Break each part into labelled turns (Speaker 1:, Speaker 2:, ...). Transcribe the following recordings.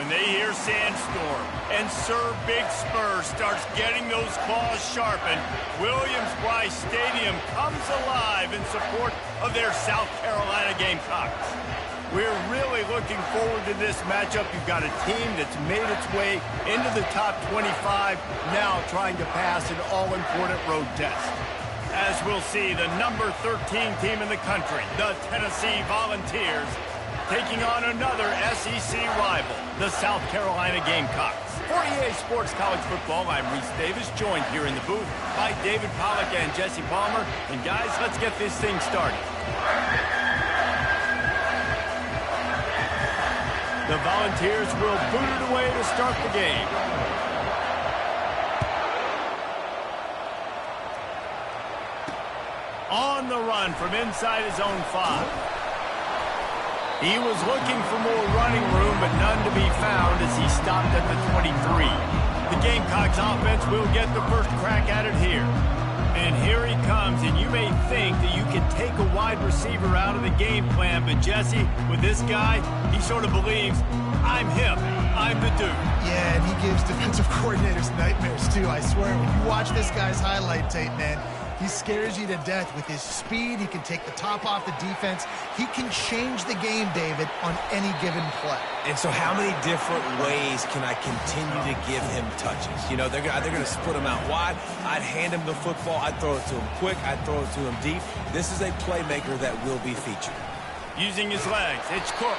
Speaker 1: when they hear Sandstorm and Sir Big Spur starts getting those claws sharpened, Williams-Brice Stadium comes alive in support of their South Carolina Gamecocks. We're really looking forward to this matchup. You've got a team that's made its way into the top 25, now trying to pass an all-important road test. As we'll see, the number 13 team in the country, the Tennessee Volunteers, taking on another SEC rival, the South Carolina Gamecocks. For EA Sports College Football, I'm Reese Davis, joined here in the booth by David Pollack and Jesse Palmer. And guys, let's get this thing started. The Volunteers will boot it away to start the game. On the run from inside his own 5. He was looking for more running room, but none to be found as he stopped at the 23. The Gamecocks offense will get the first crack at it here. And here he comes, and you may think that you can take a wide receiver out of the game plan, but Jesse, with this guy, he sort of believes, I'm him, I'm the dude.
Speaker 2: Yeah, and he gives defensive coordinators nightmares too, I swear. When you watch this guy's highlight tape, man, he scares you to death with his speed. He can take the top off the defense. He can change the game, David, on any given play.
Speaker 3: And so how many different ways can I continue to give him touches? You know, they're going to split him out wide. I'd hand him the football. I'd throw it to him quick. I'd throw it to him deep. This is a playmaker that will be featured.
Speaker 1: Using his legs, it's Cook.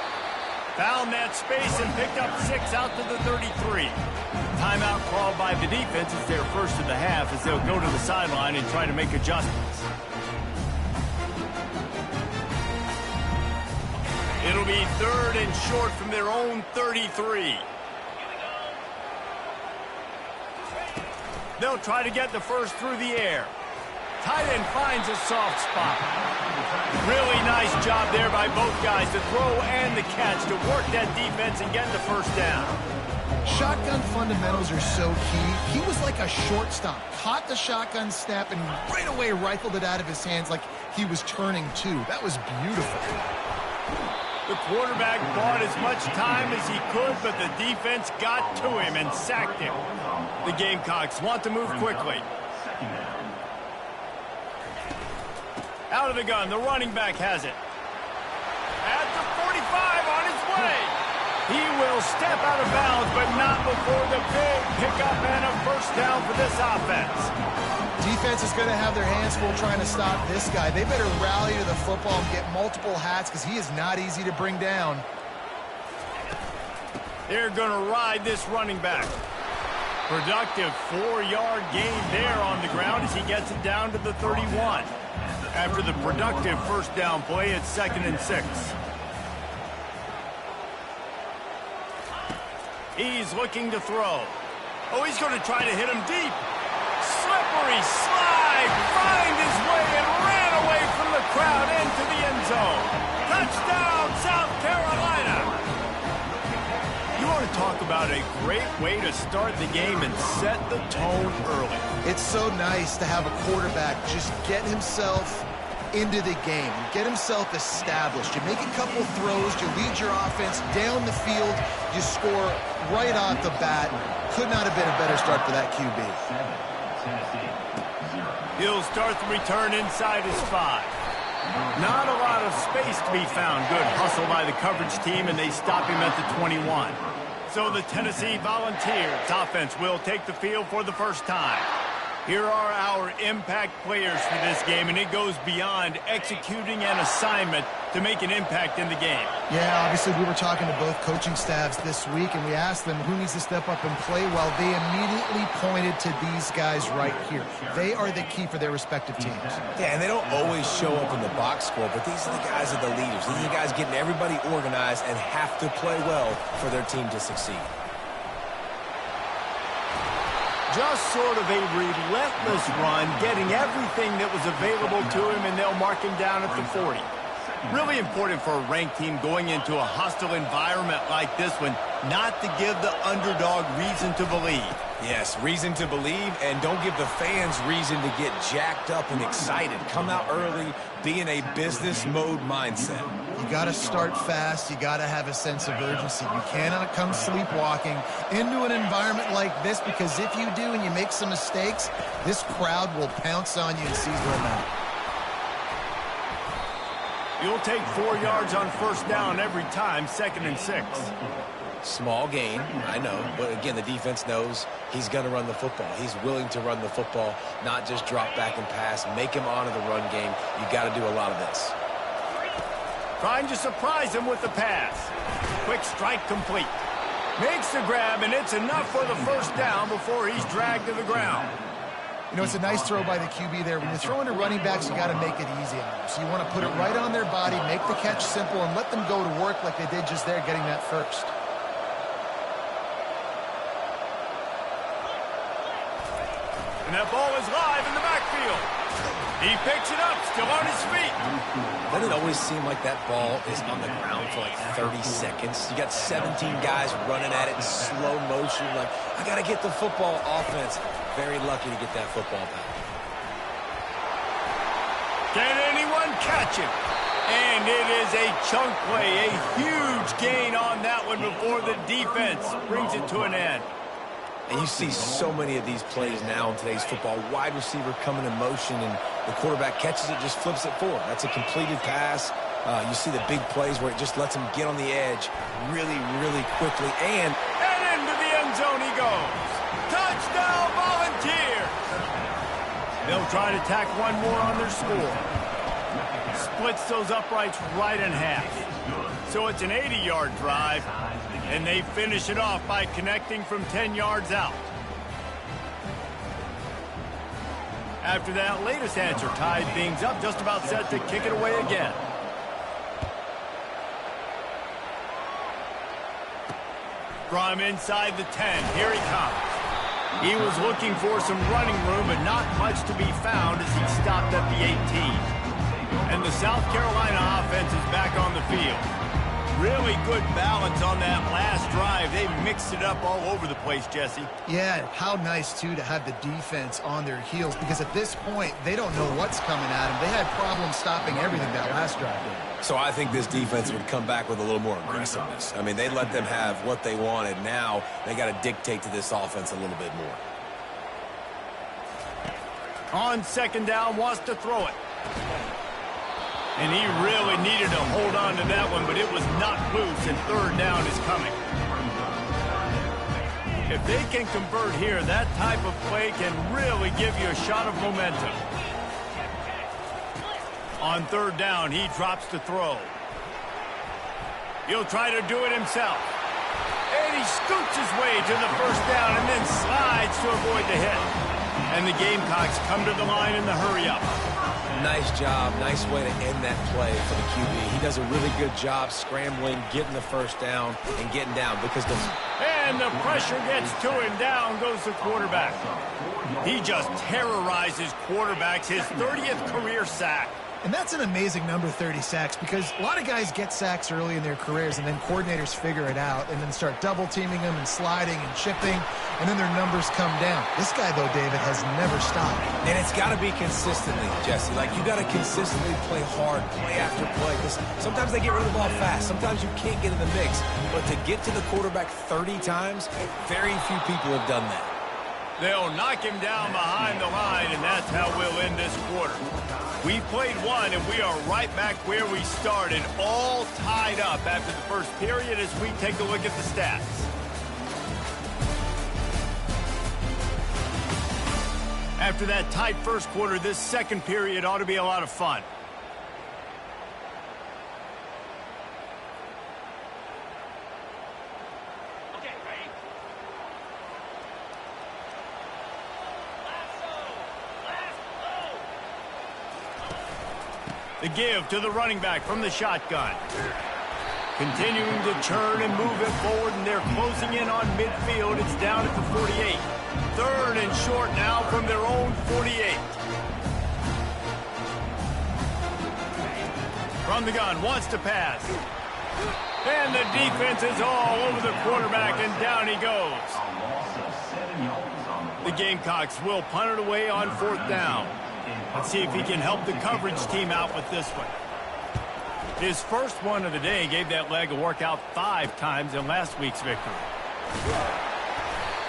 Speaker 1: Found that space and picked up 6 out to the 33. Timeout called by the defense. It's their first of the half as they'll go to the sideline and try to make adjustments. It'll be 3rd and short from their own 33. They'll try to get the first through the air. Tight end finds a soft spot. Really nice job there by both guys to throw and the catch to work that defense and get the first down.
Speaker 2: Shotgun fundamentals are so key. He was like a shortstop. Caught the shotgun snap and right away rifled it out of his hands like he was turning two. That was beautiful.
Speaker 1: The quarterback bought as much time as he could, but the defense got to him and sacked him. The Gamecocks want to move quickly. Out of the gun, the running back has it. At the 45, on his way. He will step out of bounds, but not before the big pickup and a first down for this offense.
Speaker 2: Defense is going to have their hands full trying to stop this guy. They better rally to the football and get multiple hats because he is not easy to bring down.
Speaker 1: They're going to ride this running back. Productive 4-yard gain there on the ground as he gets it down to the 31. After the productive first down play, it's 2nd and 6. He's looking to throw. Oh, he's going to try to hit him deep. Slippery slide, find his way and ran away from the crowd into the end zone. Touchdown, South Carolina. You want to talk about a great way to start the game and set the tone early.
Speaker 2: It's so nice to have a quarterback just get himself into the game and get himself established. You make a couple throws, you lead your offense down the field, you score right off the bat. Could not have been a better start for that QB.
Speaker 1: He'll start the return inside his 5. Not a lot of space to be found. Good hustle by the coverage team, and they stop him at the 21. So the Tennessee Volunteers offense will take the field for the first time. Here are our impact players for this game, and it goes beyond executing an assignment to make an impact in the game.
Speaker 2: Yeah, obviously we were talking to both coaching staffs this week, and we asked them who needs to step up and play well. They immediately pointed to these guys right here. They are the key for their respective teams.
Speaker 3: Yeah, and they don't always show up in the box score, but these are the guys that are the leaders. These are the guys getting everybody organized and have to play well for their team to succeed.
Speaker 1: Just sort of a relentless run, getting everything that was available to him, and they'll mark him down at the 40. Really important for a ranked team going into a hostile environment like this one, not to give the underdog reason to believe.
Speaker 3: Yes, reason to believe, and don't give the fans reason to get jacked up and excited. Come out early, be in a business mode mindset.
Speaker 2: You got to start fast. You got to have a sense of urgency. You cannot come sleepwalking into an environment like this, because if you do and you make some mistakes, this crowd will pounce on you and seize the moment.
Speaker 1: You'll take 4 yards on first down every time, 2nd and 6.
Speaker 3: Small gain, I know, but again, the defense knows he's going to run the football. He's willing to run the football, not just drop back and pass, make him honor the run game. You got to do a lot of this.
Speaker 1: Trying to surprise him with the pass. Quick strike complete. Makes the grab, and it's enough for the first down before he's dragged to the ground.
Speaker 2: You know, it's a nice throw by the QB there. When you're throwing to running backs, you got to make it easy on them. So you want to put it right on their body, make the catch simple, and let them go to work like they did just there, getting that first.
Speaker 1: And that ball is live in the backfield. He picks it up, still on his feet.
Speaker 3: Doesn't it always seem like that ball is on the ground for like 30 seconds? You got 17 guys running at it in slow motion. Like, I got to get the football. Offense, very lucky to get that football back.
Speaker 1: Can anyone catch him? And it is a chunk play, a huge gain on that one before the defense brings it to an end.
Speaker 3: And you see so many of these plays now in today's football. Wide receiver coming in motion, and the quarterback catches it, just flips it forward. That's a completed pass. You see the big plays where it just lets him get on the edge really, really quickly. And
Speaker 1: into the end zone he goes. Touchdown, Volunteers! They'll try to tack one more on their score. Splits those uprights right in half. So it's an 80-yard drive, and they finish it off by connecting from 10 yards out. After that latest answer tied things up, just about set to kick it away again. From inside the 10, here he comes. He was looking for some running room, but not much to be found as he stopped at the 18. And the South Carolina offense is back on the field. Really good balance on that last drive. They mixed it up all over the place, Jesse.
Speaker 2: Yeah, how nice, too, to have the defense on their heels, because at this point, they don't know what's coming at them. They had problems stopping everything that last drive did.
Speaker 3: so I think this defense would come back with a little more aggressiveness. I mean, they let them have what they wanted. Now they got to dictate to this offense a little bit more.
Speaker 1: On second down, wants to throw it. And he really needed to hold on to that one, but it was knocked loose, and third down is coming. If they can convert here, that type of play can really give you a shot of momentum. On third down, he drops to throw. He'll try to do it himself. And he scoots his way to the first down and then slides to avoid the hit. And the Gamecocks come to the line in the hurry-up.
Speaker 3: Nice job. Nice way to end that play for the QB. He does a really good job scrambling, getting the first down, and getting down because the...
Speaker 1: And the pressure gets to him. Down goes the quarterback. He just terrorizes quarterbacks. His 30th career sack.
Speaker 2: And that's an amazing number, 30 sacks, because a lot of guys get sacks early in their careers, and then coordinators figure it out and then start double-teaming them and sliding and chipping, and then their numbers come down. This guy, though, David, has never stopped.
Speaker 3: And it's got to be consistently, Jesse. Like, you got to consistently play hard, play after play, because sometimes they get rid of the ball fast. Sometimes you can't get in the mix. But to get to the quarterback 30 times, very few people have done that.
Speaker 1: They'll knock him down behind the line, and that's how we'll end this quarter. We played one, and we are right back where we started, all tied up after the first period as we take a look at the stats. After that tight first quarter, this second period ought to be a lot of fun. The give to the running back from the shotgun. Continuing to churn and move it forward, and they're closing in on midfield. It's down at the 48. Third and short now from their own 48. From the gun, wants to pass. And the defense is all over the quarterback, and down he goes. The Gamecocks will punt it away on fourth down. Let's see if he can help the coverage team out with this one. His first one of the day gave that leg a workout 5 times in last week's victory.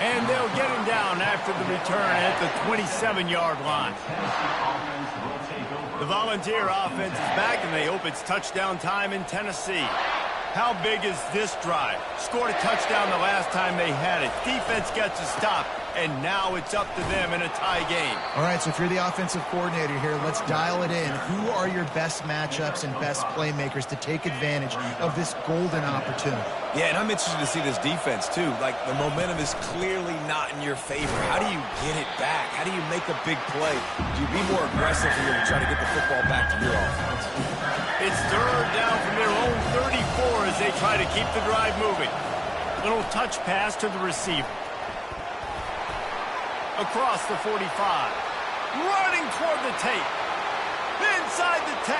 Speaker 1: And they'll get him down after the return at the 27-yard line. The Volunteer offense is back, and they hope it's touchdown time in Tennessee. How big is this drive? Scored a touchdown the last time they had it. Defense gets a stop, and now it's up to them in a tie game.
Speaker 2: All right, so if you're the offensive coordinator here, let's dial it in. Who are your best matchups and best playmakers to take advantage of this golden opportunity?
Speaker 3: Yeah, and I'm interested to see this defense, too. Like, the momentum is clearly not in your favor. How do you get it back? How do you make a big play? Do you be more aggressive here to try to get the football back to your offense?
Speaker 1: It's third down from their own 34 as they try to keep the drive moving. Little touch pass to the receiver. Across the 45. Running toward the tape. Inside the 10.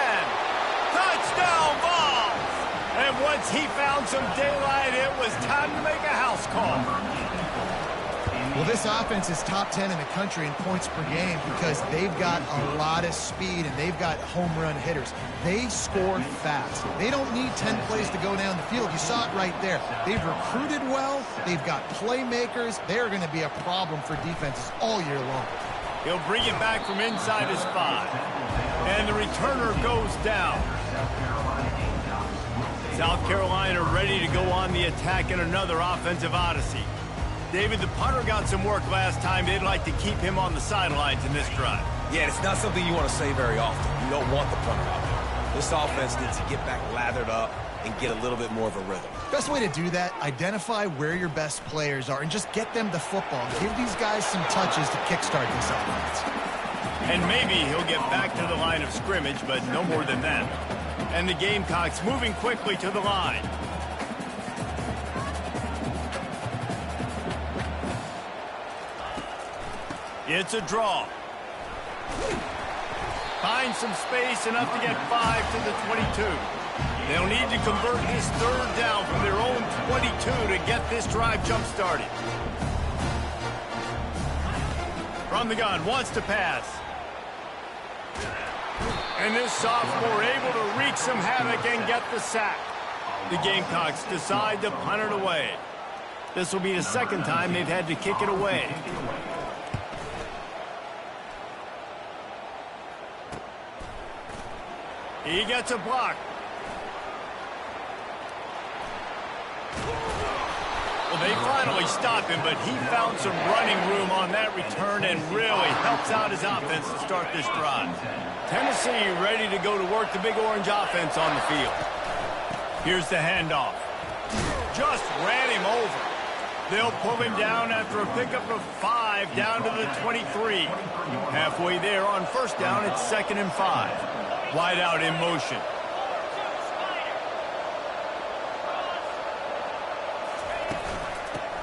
Speaker 1: Touchdown Vols! And once he found some daylight, it was time to make a house call.
Speaker 2: Well, this offense is top 10 in the country in points per game because they've got a lot of speed and they've got home run hitters. They score fast. They don't need 10 plays to go down the field. You saw it right there. They've recruited well. They've got playmakers. They're going to be a problem for defenses all year long.
Speaker 1: He'll bring it back from inside his 5. And the returner goes down. South Carolina ready to go on the attack in another offensive odyssey. David, the punter got some work last time. They'd like to keep him on the sidelines in this drive.
Speaker 3: Yeah, it's not something you want to say very often. You don't want the punter out there. This offense needs to get back lathered up and get a little bit more of a rhythm.
Speaker 2: Best way to do that, identify where your best players are and just get them the football. Give these guys some touches to kickstart this offense.
Speaker 1: And maybe he'll get back to the line of scrimmage, but no more than that. And the Gamecocks moving quickly to the line. It's a draw. Find some space, enough to get 5 to the 22. They'll need to convert this third down from their own 22 to get this drive jump-started. From the gun, wants to pass. And this sophomore able to wreak some havoc and get the sack. The Gamecocks decide to punt it away. This will be the second time they've had to kick it away. He gets a block. Well, they finally stop him, but he found some running room on that return and really helps out his offense to start this drive. Tennessee ready to go to work the Big Orange offense on the field. Here's the handoff. Just ran him over. They'll pull him down after a pickup of 5 down to the 23. Halfway there on first down, it's 2nd and 5. Wide out in motion.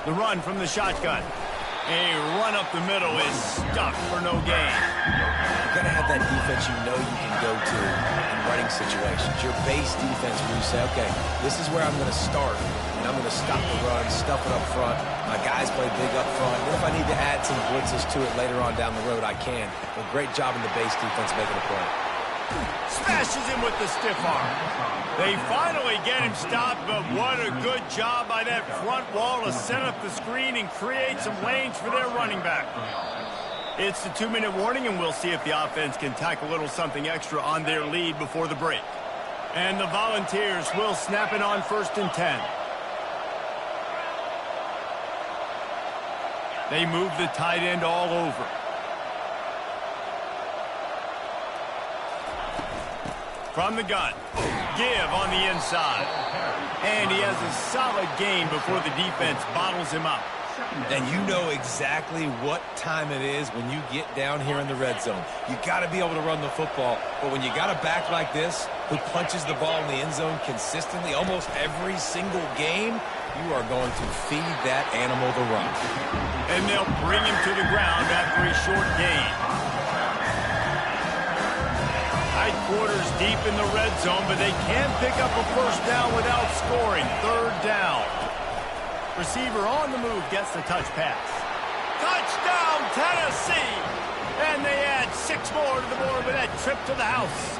Speaker 1: The run from the shotgun. A run up the middle is stuck for no gain.
Speaker 3: You've got to have that defense you know you can go to in running situations. Your base defense where you say, okay, this is where I'm going to start, and I'm going to stop the run, stuff it up front. My guys play big up front. And if I need to add some blitzes to it later on down the road, I can. But great job in the base defense making a play.
Speaker 1: Smashes him with the stiff arm. They finally get him stopped, but what a good job by that front wall to set up the screen and create some lanes for their running back. It's the 2-minute warning, and we'll see if the offense can tack a little something extra on their lead before the break. And the Volunteers will snap it on 1st and 10. They move the tight end all over. From the gun, give on the inside. And he has a solid gain before the defense bottles him up.
Speaker 3: And you know exactly what time it is when you get down here in the red zone. You got to be able to run the football. But when you got a back like this who punches the ball in the end zone consistently almost every single game, you are going to feed that animal the run.
Speaker 1: And they'll bring him to the ground after a short gain. Tight quarters deep in the red zone, but they can't pick up a first down without scoring. 3rd down. Receiver on the move gets the touch pass. Touchdown, Tennessee! And they add 6 more to the board with that trip to the house.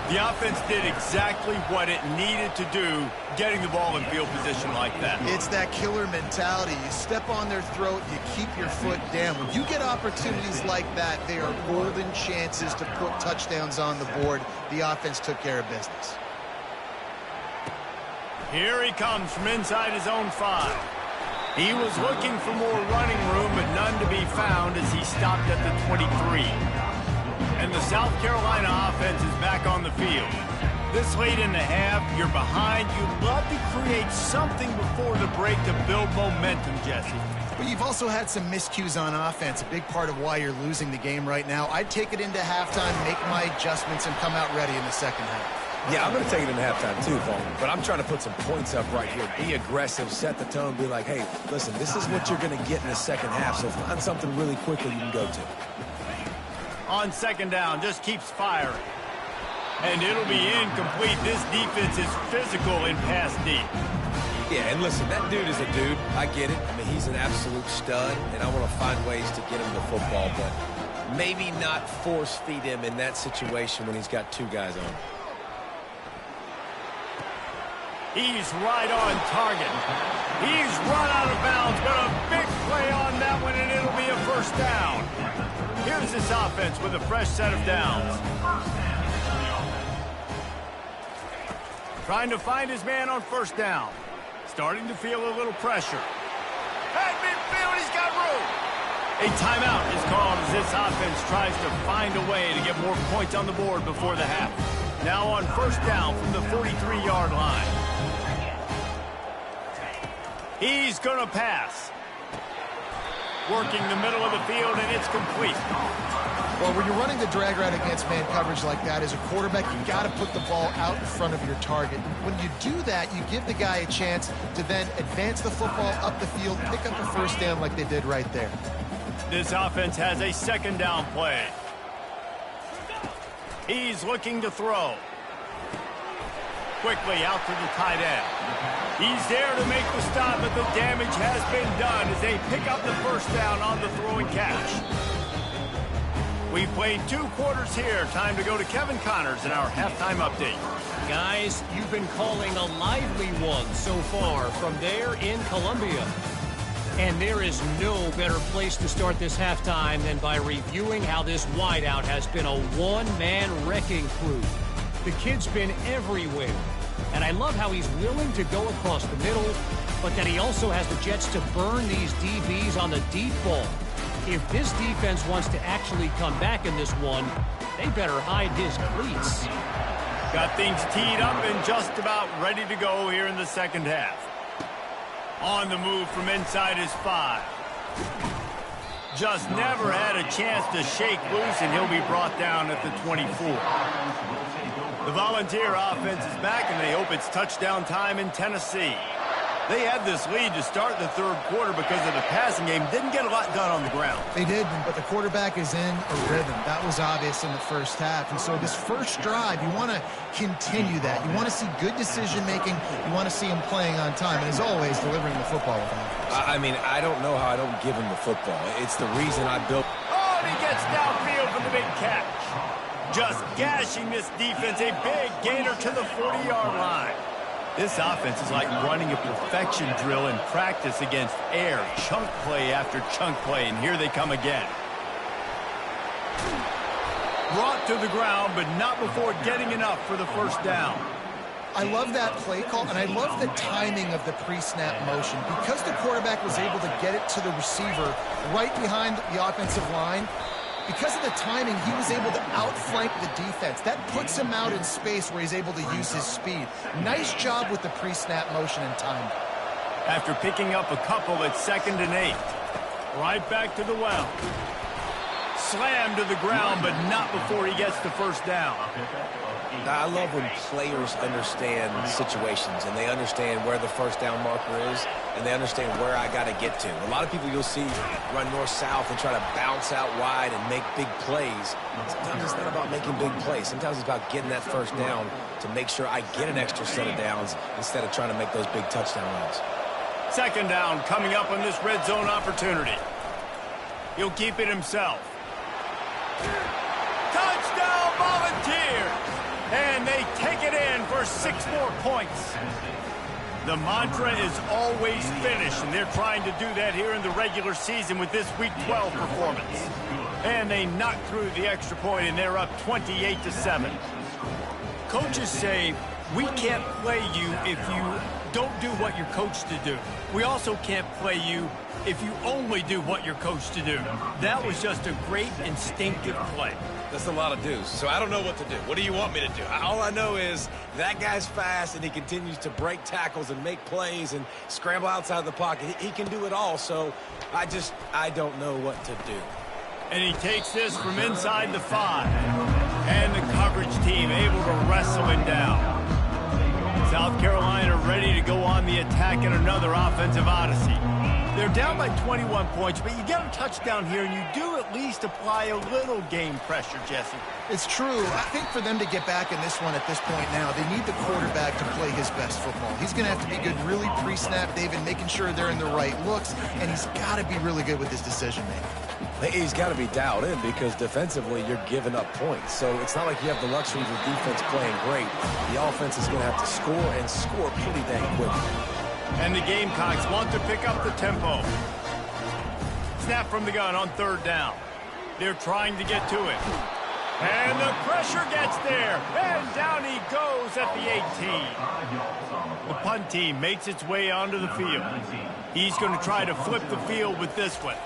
Speaker 1: The offense did exactly what it needed to do, getting the ball in field position like that.
Speaker 2: It's that killer mentality. You step on their throat, you keep your foot down. When you get opportunities like that, they are golden chances to put touchdowns on the board. The offense took care of business.
Speaker 1: Here he comes from inside his own 5. He was looking for more running room, but none to be found as he stopped at the 23. And the South Carolina offense is back on the field. This late in the half, you're behind. You'd love to create something before the break to build momentum, Jesse.
Speaker 2: But you've also had some miscues on offense, a big part of why you're losing the game right now. I'd take it into halftime, make my adjustments, and come out ready in the second half.
Speaker 3: Yeah, I'm going to take it into halftime too, Paul. But I'm trying to put some points up right here. Be aggressive, set the tone, be like, hey, listen, this is what you're going to get in the second half, so find something really quickly you can go to.
Speaker 1: On second down, just keeps firing. And it'll be incomplete. This defense is physical in pass deep.
Speaker 3: Yeah, and listen, that dude is a dude. I get it. I mean, he's an absolute stud, and I want to find ways to get him the football, but maybe not force feed him in that situation when he's got 2 guys on.
Speaker 1: He's right on target. He's run out of bounds, but a big play on that one, and it'll be a first down. Here's this offense with a fresh set of downs. Trying to find his man on first down. Starting to feel a little pressure. At midfield, he's got room. A timeout is called as this offense tries to find a way to get more points on the board before the half. Now on first down from the 43-yard line. He's going to pass. Working the middle of the field, and it's complete.
Speaker 2: Well, when you're running the drag route against man coverage like that, as a quarterback, you got to put the ball out in front of your target. When you do that, you give the guy a chance to then advance the football up the field, pick up a first down like they did right there.
Speaker 1: This offense has a second down play. He's looking to throw. Quickly out to the tight end. He's there to make the stop, but the damage has been done as they pick up the first down on the throw and catch. We've played 2 quarters here. Time to go to Kevin Connors in our halftime update.
Speaker 4: Guys, you've been calling a lively one so far from there in Columbia. And there is no better place to start this halftime than by reviewing how this wideout has been a one-man wrecking crew. The kid's been everywhere. And I love how he's willing to go across the middle, but that he also has the jets to burn these DBs on the deep ball. If this defense wants to actually come back in this one, they better hide his cleats.
Speaker 1: Got things teed up and just about ready to go here in the second half. On the move from inside his 5. Just never had a chance to shake loose, and he'll be brought down at the 24. The Volunteer offense is back, and they hope it's touchdown time in Tennessee. They had this lead to start the third quarter because of the passing game. Didn't get a lot done on the ground.
Speaker 2: They did, but the quarterback is in a rhythm. That was obvious in the first half. And so this first drive, you want to continue that. You want to see good decision-making. You want to see him playing on time. And as always, delivering the football with confidence.
Speaker 3: I mean, I don't know how I don't give him the football. It's the reason I built.
Speaker 1: Oh, and he gets downfield for the big catch. Just gashing this defense. A big gainer to the 40-yard line. This offense is like running a perfection drill in practice against air. Chunk play after chunk play, and here they come again. Brought to the ground, but not before getting enough for the first down.
Speaker 2: I love that play call, and I love the timing of the pre-snap motion. Because the quarterback was able to get it to the receiver right behind the offensive line, because of the timing, he was able to outflank the defense. That puts him out in space where he's able to use his speed. Nice job with the pre-snap motion and timing.
Speaker 1: After picking up a couple, it's 2nd and 8. Right back to the well. Slammed to the ground, but not before he gets the first down.
Speaker 3: I love when players understand situations and they understand where the first down marker is and they understand where I got to get to. A lot of people you'll see run north-south and try to bounce out wide and make big plays. Sometimes it's not about making big plays. Sometimes it's about getting that first down to make sure I get an extra set of downs instead of trying to make those big touchdown runs.
Speaker 1: 2nd down coming up on this red zone opportunity. He'll keep it himself. Touchdown Volunteers! And they take it in for 6 more points. The mantra is always finish, and they're trying to do that here in the regular season with this Week 12 performance. And they knock through the extra point, and they're up 28-7. Coaches say, we can't play you if you don't do what you're coached to do. We also can't play you if you only do what you're coached to do. That was just a great instinctive play.
Speaker 3: That's a lot of do's, so I don't know what to do. What do you want me to do? All I know is that guy's fast, and he continues to break tackles and make plays and scramble outside the pocket. He can do it all, so I don't know what to do.
Speaker 1: And he takes this from inside the 5. And the coverage team able to wrestle him down. South Carolina ready to go on the attack in another offensive odyssey. They're down by 21 points, but you get a touchdown here, and you do at least apply a little game pressure, Jesse.
Speaker 2: It's true. I think for them to get back in this one at this point now, they need the quarterback to play his best football. He's going to have to be good really pre-snap, David, making sure they're in the right looks, and he's got to be really good with his decision-making.
Speaker 3: He's got to be dialed in because defensively you're giving up points. So it's not like you have the luxury of the defense playing great. The offense is going to have to score and score pretty dang quickly.
Speaker 1: And the Gamecocks want to pick up the tempo. Snap from the gun on 3rd down. They're trying to get to it. And the pressure gets there. And down he goes at the 18. The punt team makes its way onto the field. He's going to try to flip the field with this one.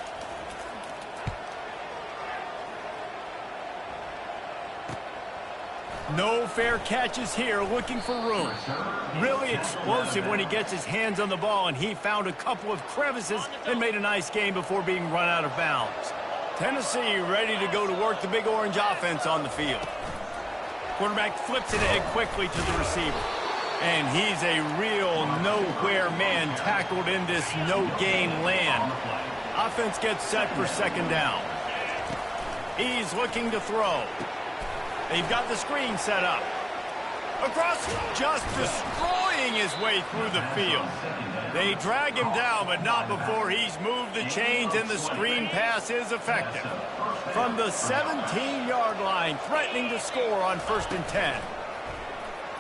Speaker 1: No fair catches here, looking for room. Really explosive when he gets his hands on the ball, and he found a couple of crevices and made a nice game before being run out of bounds. Tennessee ready to go to work the Big Orange offense on the field. Quarterback flips it ahead quickly to the receiver. And he's a real nowhere man tackled in this no-game land. Offense gets set for 2nd down. He's looking to throw. They've got the screen set up. Across, just destroying his way through the field. They drag him down, but not before he's moved the chains, and the screen pass is effective. From the 17-yard line, threatening to score on 1st and 10.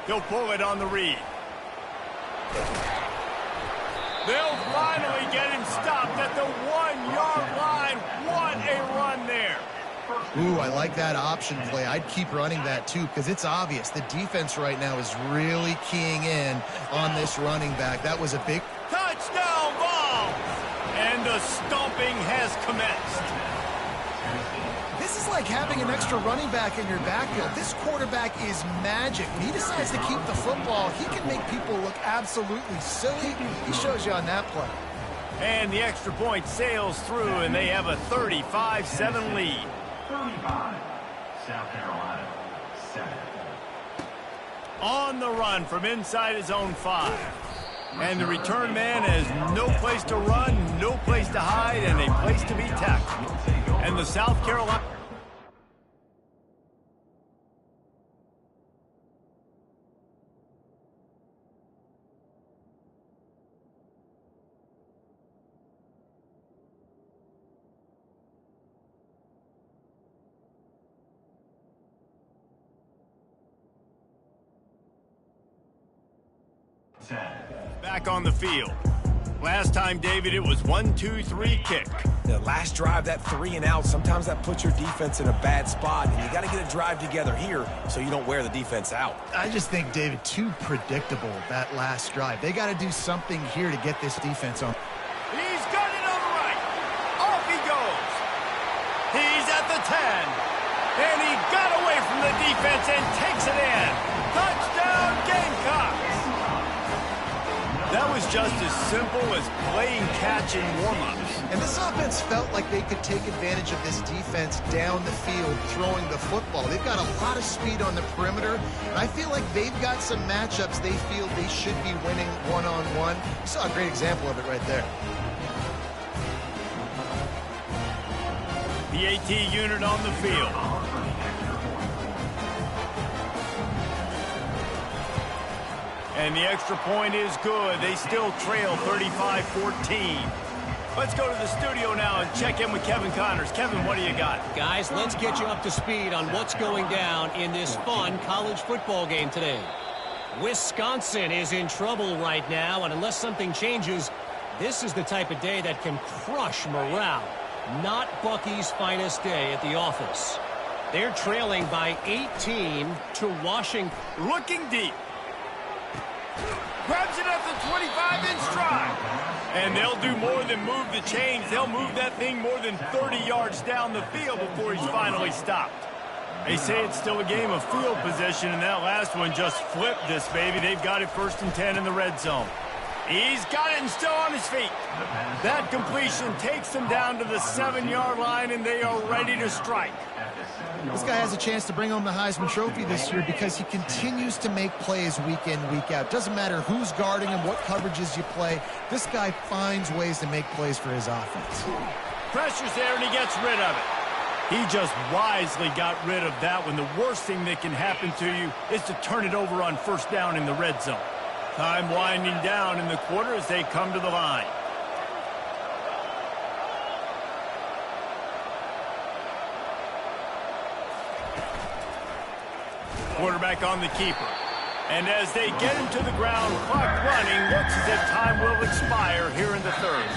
Speaker 1: He'll pull it on the read. They'll finally get him stopped at the 1-yard line. What a run there.
Speaker 2: Ooh, I like that option play. I'd keep running that, too, because it's obvious. The defense right now is really keying in on this running back. That was a big
Speaker 1: touchdown ball. And the stomping has commenced.
Speaker 2: This is like having an extra running back in your backfield. This quarterback is magic. When he decides to keep the football, he can make people look absolutely silly. He shows you on that play.
Speaker 1: And the extra point sails through, and they have a 35-7 lead.
Speaker 5: 35, South Carolina, 7.
Speaker 1: On the run from inside his own 5. And the return man has no place to run, no place to hide, and a place to be tackled. And the South Carolina... Back on the field. Last time, David, it was 1-2-3 kick.
Speaker 3: The last drive, that 3 and out, sometimes that puts your defense in a bad spot, and you got to get a drive together here so you don't wear the defense out.
Speaker 2: I just think, David, too predictable, that last drive. They got to do something here to get this defense on.
Speaker 1: He's got it on the right. Off he goes. He's at the 10. And he got away from the defense and takes it in. Touchdown, Gamecocks. That was just as simple as playing catch in warm-ups.
Speaker 2: And this offense felt like they could take advantage of this defense down the field throwing the football. They've got a lot of speed on the perimeter, and I feel like they've got some matchups they feel they should be winning one-on-one. You saw a great example of it right there.
Speaker 1: The AT unit on the field. And the extra point is good. They still trail 35-14. Let's go to the studio now and check in with Kevin Connors. Kevin, what do you got?
Speaker 4: Guys, let's get you up to speed on what's going down in this fun college football game today. Wisconsin is in trouble right now, and unless something changes, this is the type of day that can crush morale. Not Bucky's finest day at the office. They're trailing by 18 to Washington.
Speaker 1: Looking deep. Grabs it at the 25 in stride. And they'll do more than move the chains. They'll move that thing more than 30 yards down the field before he's finally stopped. They say it's still a game of field position, and that last one just flipped this baby. They've got it 1st and 10 in the red zone. He's got it and still on his feet. That completion takes them down to the 7-yard line, and they are ready to strike.
Speaker 2: This guy has a chance to bring home the Heisman Trophy this year because he continues to make plays week in, week out. Doesn't matter who's guarding him, what coverages you play. This guy finds ways to make plays for his offense.
Speaker 1: Pressure's there, and he gets rid of it. He just wisely got rid of that one. The worst thing that can happen to you is to turn it over on 1st down in the red zone. Time winding down in the quarter as they come to the line. Quarterback on the keeper. And as they get him to the ground, clock running, looks as if time will expire here in the 3rd.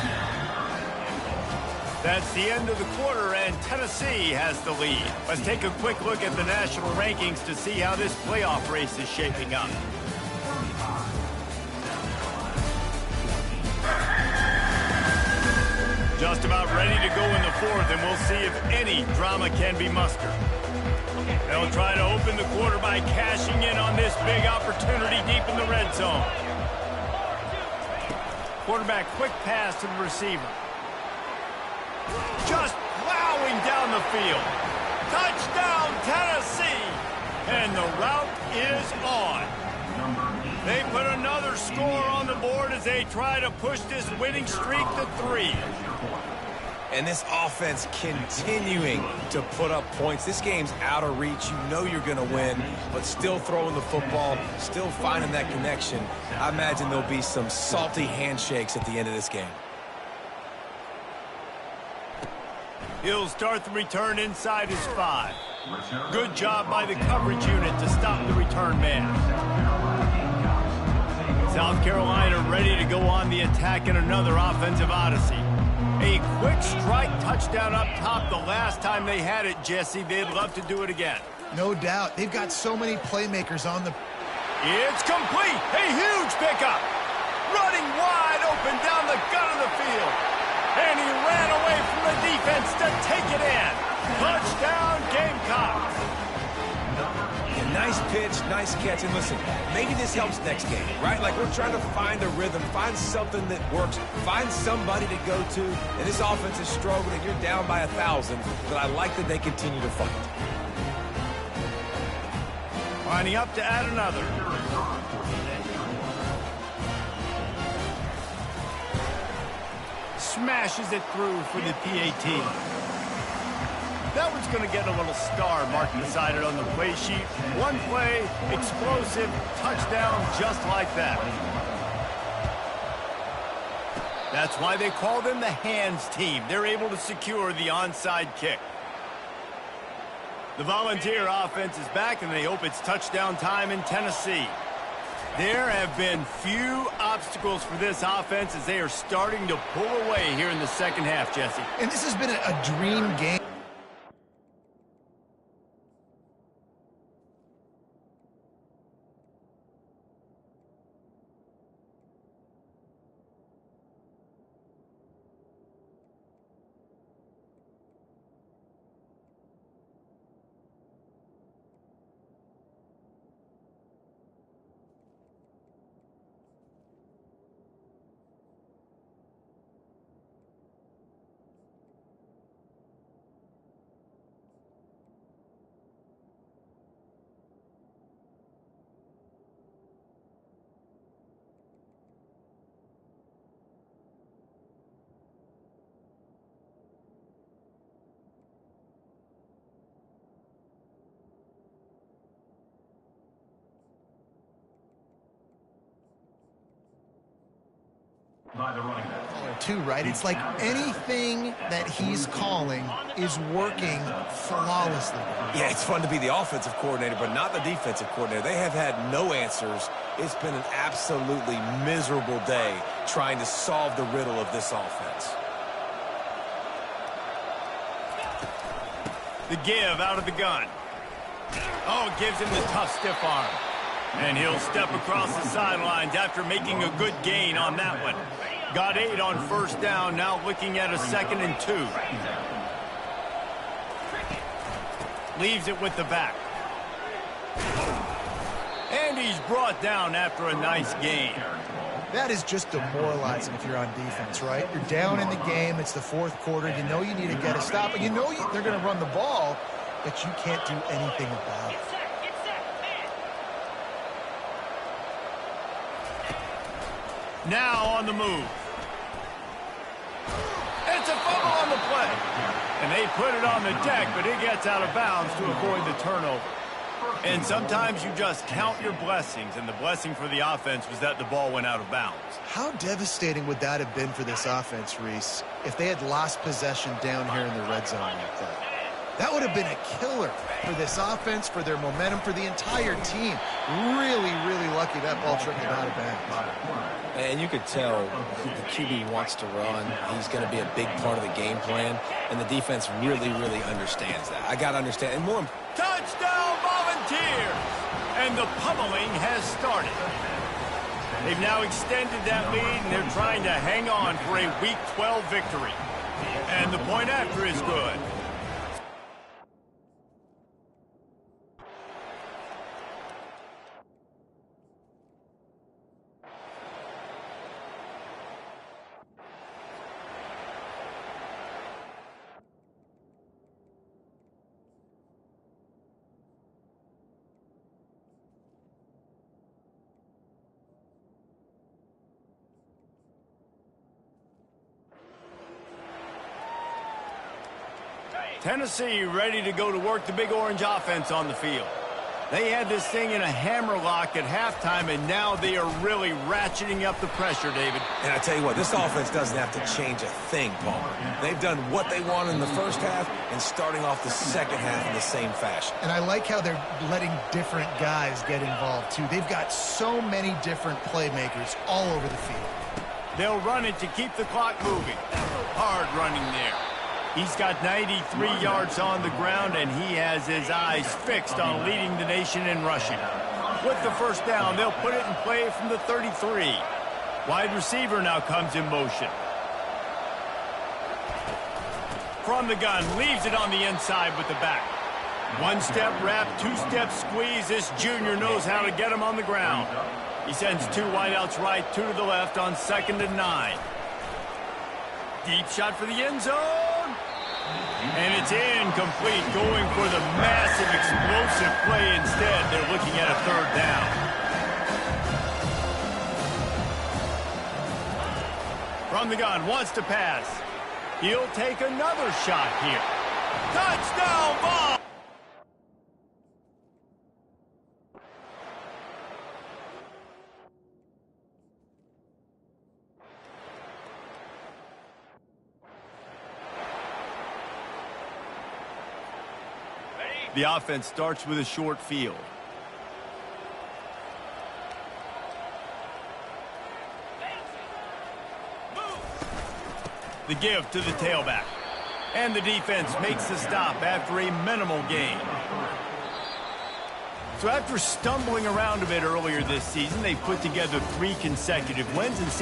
Speaker 1: That's the end of the quarter, and Tennessee has the lead. Let's take a quick look at the national rankings to see how this playoff race is shaping up. Just about ready to go in the 4th, and we'll see if any drama can be mustered. They'll try to open the quarter by cashing in on this big opportunity deep in the red zone. Quarterback, quick pass to the receiver. Just plowing down the field. Touchdown, Tennessee! And the route is on. They put another score on the board as they try to push this winning streak to 3.
Speaker 3: And this offense continuing to put up points. This game's out of reach. You know you're going to win, but still throwing the football, still finding that connection. I imagine there'll be some salty handshakes at the end of this game.
Speaker 1: He'll start the return inside his 5. Good job by the coverage unit to stop the return man. South Carolina ready to go on the attack in another offensive odyssey. A quick strike touchdown up top the last time they had it, Jesse. They'd love to do it again.
Speaker 2: No doubt. They've got so many playmakers on the...
Speaker 1: It's complete. A huge pickup. Running wide open down the gut of the field. And he ran away from the defense to take it in. Touchdown, Gamecocks.
Speaker 3: Yeah, nice pitch, nice catch. And listen, maybe this helps next game, right? Like we're trying to find a rhythm, find something that works, find somebody to go to. And this offense is struggling, and you're down by 1,000. But I like that they continue to fight.
Speaker 1: Lining up to add another. Smashes it through for the PAT. That one's going to get a little star marked beside it on the play sheet. One play, explosive, touchdown just like that. That's why they call them the hands team. They're able to secure the onside kick. The Volunteer offense is back, and they hope it's touchdown time in Tennessee. There have been few obstacles for this offense as they are starting to pull away here in the second half, Jesse.
Speaker 2: And this has been a dream game.
Speaker 5: By the running back.
Speaker 2: too, right? It's like anything that he's calling is working flawlessly.
Speaker 3: Yeah, it's fun to be the offensive coordinator, but not the defensive coordinator. They have had no answers. It's been an absolutely miserable day trying to solve the riddle of this offense.
Speaker 1: The give out of the gun. Oh, it gives him the tough, stiff arm. And he'll step across the sidelines after making a good gain on that one. Got 8 on first down, now looking at a 2nd and 2. Leaves it with the back. And he's brought down after a nice gain.
Speaker 2: That is just demoralizing if you're on defense, right? You're down in the game. It's the 4th quarter. You know you need to get a stop. And you know they're going to run the ball, but you can't do anything about it.
Speaker 1: Now on the move. It's a fumble on the play. And they put it on the deck, but it gets out of bounds to avoid the turnover. And sometimes you just count your blessings, and the blessing for the offense was that the ball went out of bounds.
Speaker 2: How devastating would that have been for this offense, Reese, if they had lost possession down here in the red zone like that? That would have been a killer for this offense, for their momentum, for the entire team. Really, really lucky that ball trickled out of bounds.
Speaker 3: And you could tell the QB wants to run. He's going to be a big part of the game plan, and the defense really, really understands that. I got to understand. And more.
Speaker 1: Touchdown, Volunteers! And the pummeling has started. They've now extended that lead, and they're trying to hang on for a Week 12 victory. And the point after is good. Tennessee ready to go to work the Big Orange offense on the field. They had this thing in a hammerlock at halftime, and now they are really ratcheting up the pressure, David.
Speaker 3: And I tell you what, this offense doesn't have to change a thing, Palmer. They've done what they want in the first half and starting off the second half in the same fashion.
Speaker 2: And I like how they're letting different guys get involved, too. They've got so many different playmakers all over the field.
Speaker 1: They'll run it to keep the clock moving. Hard running there. He's got 93 yards on the ground, and he has his eyes fixed on leading the nation in rushing. With the first down, they'll put it in play from the 33. Wide receiver now comes in motion. From the gun, leaves it on the inside with the back. One-step wrap, two-step squeeze. This junior knows how to get him on the ground. He sends 2 wideouts right, 2 to the left on 2nd and 9. Deep shot for the end zone. And it's incomplete, going for the massive, explosive play instead. They're looking at a 3rd down. From the gun, wants to pass. He'll take another shot here. Touchdown ball! The offense starts with a short field. The give to the tailback. And the defense makes the stop after a minimal gain. So after stumbling around a bit earlier this season, they put together 3 consecutive wins and